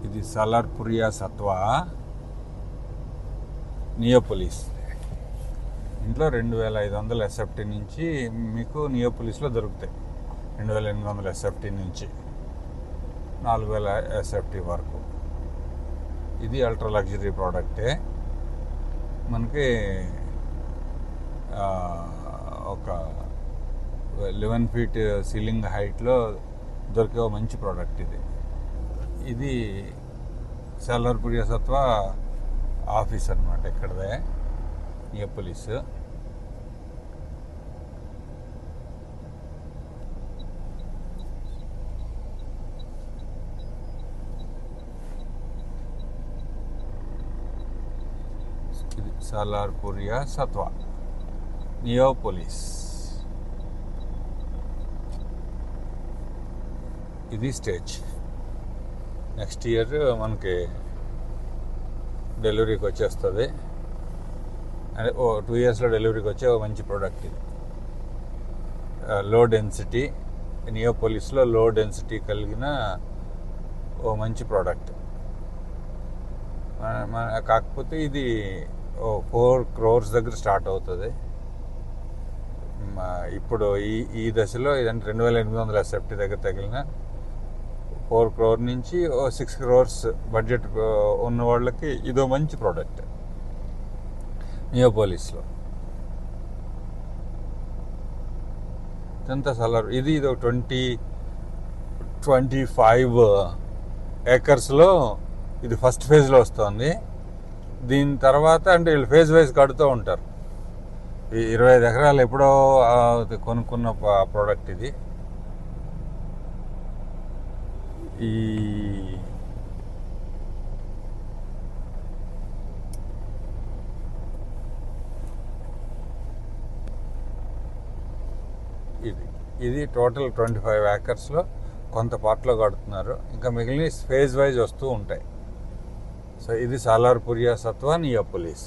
ఇది సాలార్పురియా సత్వా నియోపోలిస్. ఇంట్లో 2500 ఎస్ఎఫ్టీ నుంచి మీకు నియోపోలిస్లో దొరుకుతాయి. 2800 ఎస్ఎఫ్టీ నుంచి 4000 ఎస్ఎఫ్టీ వరకు. ఇది అల్ట్రా లగ్జరీ ప్రోడక్టే. మనకి ఒక 11 ఫీట్ సీలింగ్ హైట్లో దొరికే మంచి ప్రోడక్ట్ ఇది. ఇది సాలార్పురియా సత్వా ఆఫీస్ అనమాట, ఇక్కడదే నియోపోలిస్. ఇది సాలార్పురియా సత్వా నియోపోలిస్. ఇది స్టేజ్. నెక్స్ట్ ఇయర్ మనకి డెలివరీకి వచ్చేస్తుంది. అంటే 2 ఇయర్స్లో డెలివరీకి వచ్చే ఒక మంచి ప్రోడక్ట్ ఇది. లో డెన్సిటీ, నియోపోలిస్లో లో డెన్సిటీ కలిగిన ఓ మంచి ప్రోడక్ట్. కాకపోతే ఇది 4 crores దగ్గర స్టార్ట్ అవుతుంది. ఇప్పుడు ఈ దశలో ఇదంటే 2800 ఎస్ఎఫ్టీ దగ్గర తగిలిన 4 crore నుంచి 6 crores బడ్జెట్ ఉన్న వాళ్ళకి ఇదో మంచి ప్రోడక్ట్ నియోపోలిస్లో. ఇదంతా సోలార్. ఇది 25 ఏకర్స్లో ఇది ఫస్ట్ ఫేజ్లో వస్తుంది. దీని తర్వాత అంటే వీళ్ళు ఫేజ్ వైజ్ కడుతూ ఉంటారు. ఈ 25 ఎకరాలు ఎప్పుడో కొనుక్కున్న ప్రోడక్ట్ ఇది. ఇది టోటల్ 25 ఏకర్స్లో కొంత పార్ట్లో కడుతున్నారు. ఇంకా మిగిలిన ఫేజ్ వైజ్ వస్తూ ఉంటాయి. సో ఇది సాలార్పురియా సత్వా నియోపోలిస్.